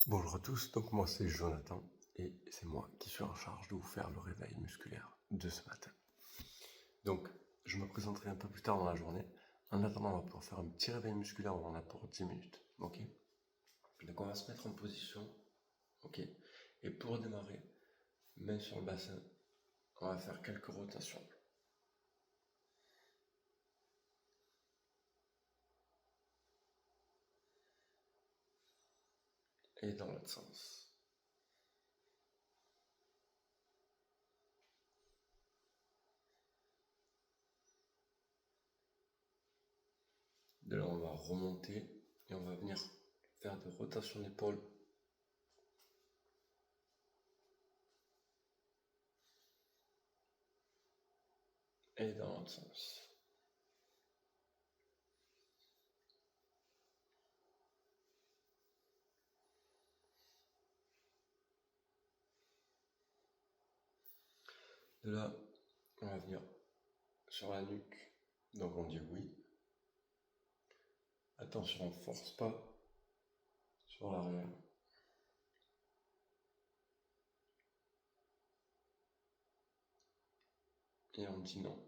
Bonjour à tous, donc moi c'est Jonathan et c'est moi qui suis en charge de vous faire le réveil musculaire de ce matin. Donc je me présenterai un peu plus tard dans la journée. En attendant, on va pouvoir faire un petit réveil musculaire, on en a pour 10 minutes, ok? Donc on va se mettre en position, ok? Et pour démarrer, main sur le bassin, on va faire quelques rotations. Et dans l'autre sens. De là, on va remonter et on va venir faire des rotations d'épaule. Et dans l'autre sens. De là, on va venir sur la nuque. Donc on dit oui. Attention, on force pas sur l'arrière. Et on dit non.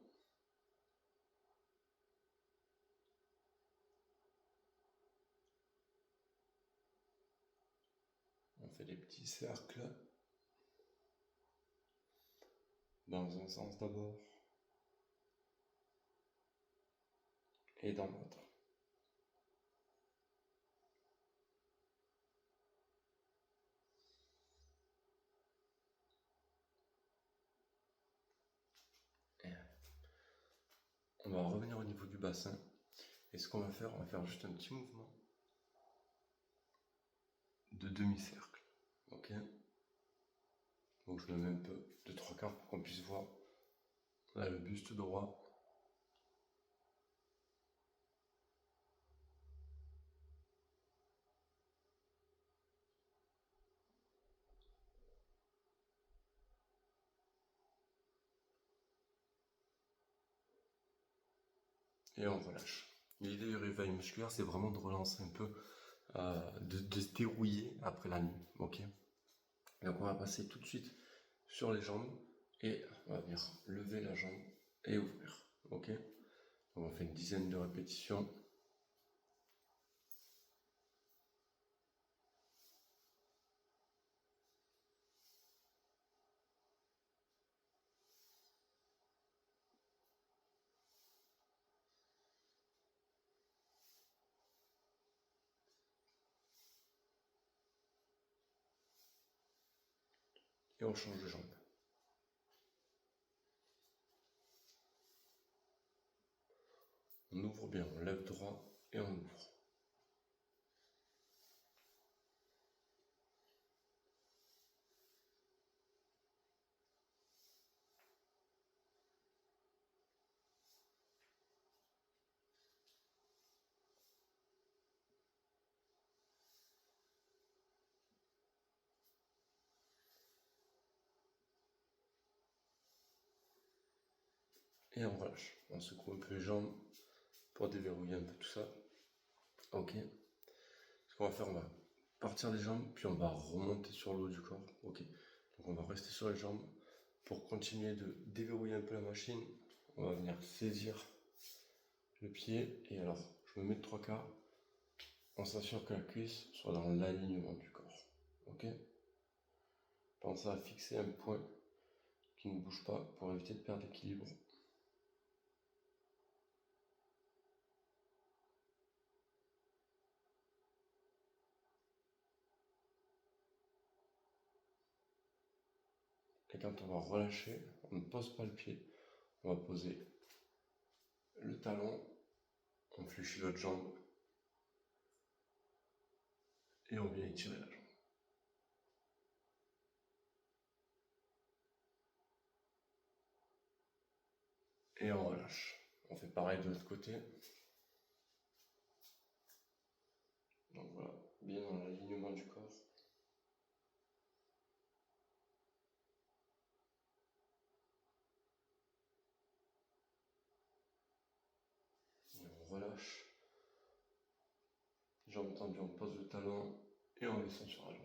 On fait des petits cercles. Dans un sens d'abord. Et dans l'autre. Et on va revenir au niveau du bassin. Et ce qu'on va faire, on va faire juste un petit mouvement de demi-cercle. Ok? Donc je me mets un peu de 3/4 pour qu'on puisse voir. Là, le buste droit. Et on relâche. L'idée du réveil musculaire, c'est vraiment de relancer un peu, de se dérouiller après la nuit. Ok? Donc on va passer tout de suite sur les jambes et on va venir lever la jambe et ouvrir. Ok? Donc on fait une dizaine de répétitions. Et on change de jambe. On ouvre bien, on lève droit et on ouvre. Et on relâche. On secoue un peu les jambes pour déverrouiller un peu tout ça. Ok. Ce qu'on va faire, on va partir des jambes, puis on va remonter sur le haut du corps. Ok. Donc on va rester sur les jambes. Pour continuer de déverrouiller un peu la machine, on va venir saisir le pied. Et alors, je me mets de 3/4. On s'assure que la cuisse soit dans l'alignement du corps. Ok. Pensez à fixer un point qui ne bouge pas pour éviter de perdre l'équilibre. Et quand on va relâcher, on ne pose pas le pied, on va poser le talon, on fléchit l'autre jambe et on vient étirer la jambe. Et on relâche. On fait pareil de l'autre côté. Donc voilà, bien dans l'alignement du corps. Et on relâche. Jambe tendue, on pose le talon et on redescend sur la jambe.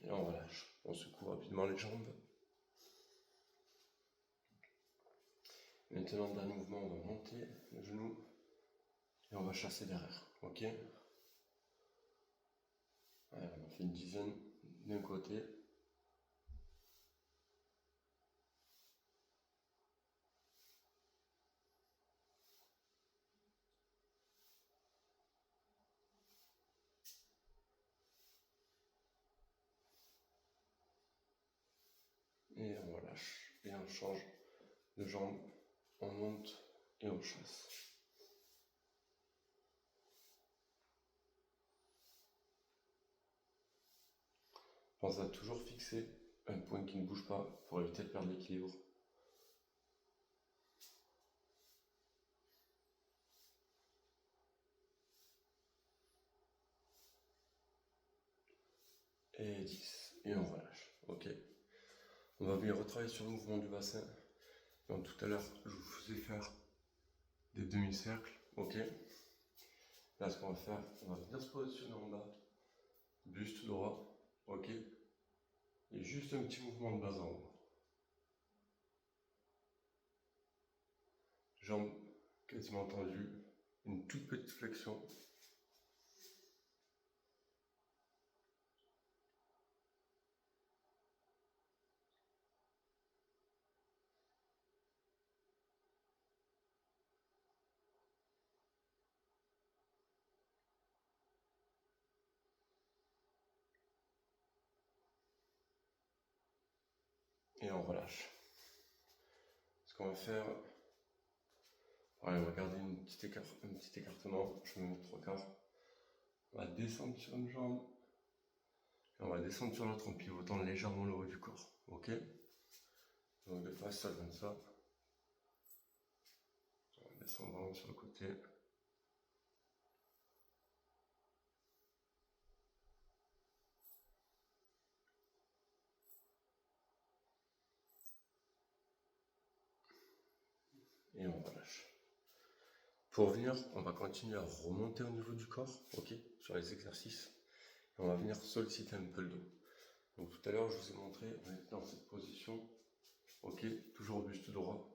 Et on relâche. On secoue rapidement les jambes. Maintenant, dernier mouvement, on va monter le genou et on va chasser derrière. Ok? Allez, on en fait une dizaine d'un côté. Et on relâche. Et on change de jambe. On monte et on chasse. Pense à toujours fixer un point qui ne bouge pas pour éviter de perdre l'équilibre. Et 10. Et on relâche. Ok. On va venir retravailler sur le mouvement du bassin. Donc tout à l'heure, je vous faisais faire des demi-cercles. Ok. Là, ce qu'on va faire, on va venir se positionner en bas. Buste droit. Ok. Et juste un petit mouvement de bas en haut. Jambes quasiment tendues. Une toute petite flexion. Et on relâche. Ce qu'on va faire, on va garder un petit écartement. Je me mets 3/4. On va descendre sur une jambe. Et on va descendre sur l'autre en pivotant légèrement le haut du corps. Ok? Donc des fois ça donne ça. On descend vraiment sur le côté. Et on relâche. Pour venir, on va continuer à remonter au niveau du corps, ok, sur les exercices. Et on va venir solliciter un peu le dos. Donc tout à l'heure, je vous ai montré, on est dans cette position, ok, toujours au buste droit.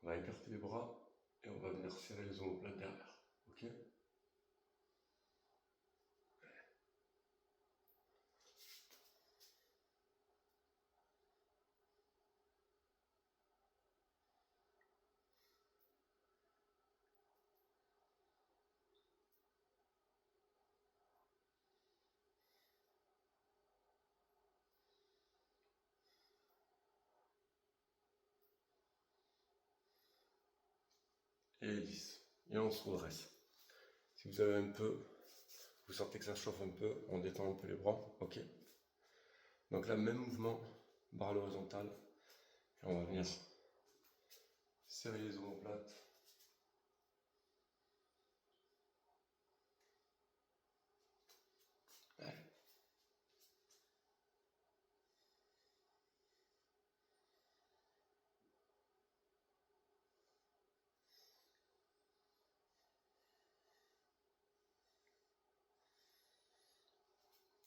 On va écarter les bras et on va venir serrer les omoplates derrière, ok. Et 10. Et on se redresse. Si vous avez un peu, vous sentez que ça chauffe un peu, on détend un peu les bras, ok. Donc là, même mouvement, barre à l'horizontale, et on va venir serrer les omoplates. Allez.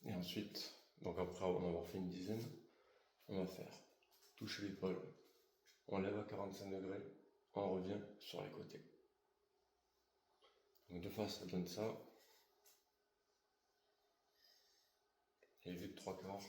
Et ensuite, donc après avoir fait une dizaine, on va faire toucher l'épaule, on lève à 45 degrés, on revient sur les côtés. Donc deux fois ça donne ça. Et vite 3/4.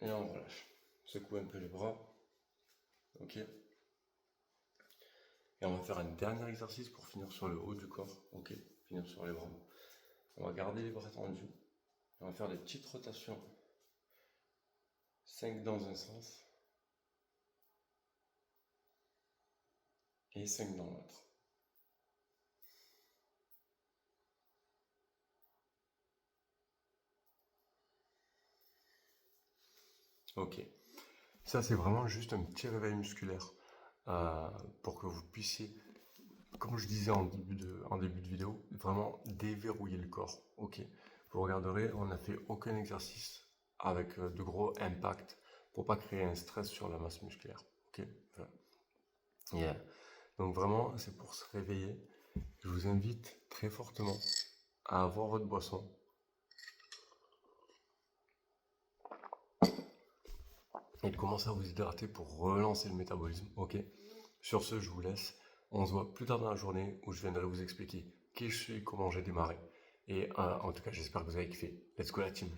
Et on relâche. Secoue un peu les bras. Ok. Et on va faire un dernier exercice pour finir sur le haut du corps. Ok. Finir sur les bras. On va garder les bras tendus. On va faire des petites rotations. 5 dans un sens. et 5 dans l'autre. Ok. Ça, c'est vraiment juste un petit réveil musculaire euh, pour que vous puissiez, comme je disais en début de vidéo, vraiment déverrouiller le corps. Ok. Vous regarderez, on n'a fait aucun exercice avec de gros impacts pour pas créer un stress sur la masse musculaire. Ok. Voilà. Yeah. Donc vraiment, c'est pour se réveiller. Je vous invite très fortement à avoir votre boisson et de commencer à vous hydrater pour relancer le métabolisme. Ok. Sur ce, je vous laisse. On se voit plus tard dans la journée où je viendrai vous expliquer qui je suis, comment j'ai démarré. Et en tout cas, j'espère que vous avez kiffé. Let's go la team.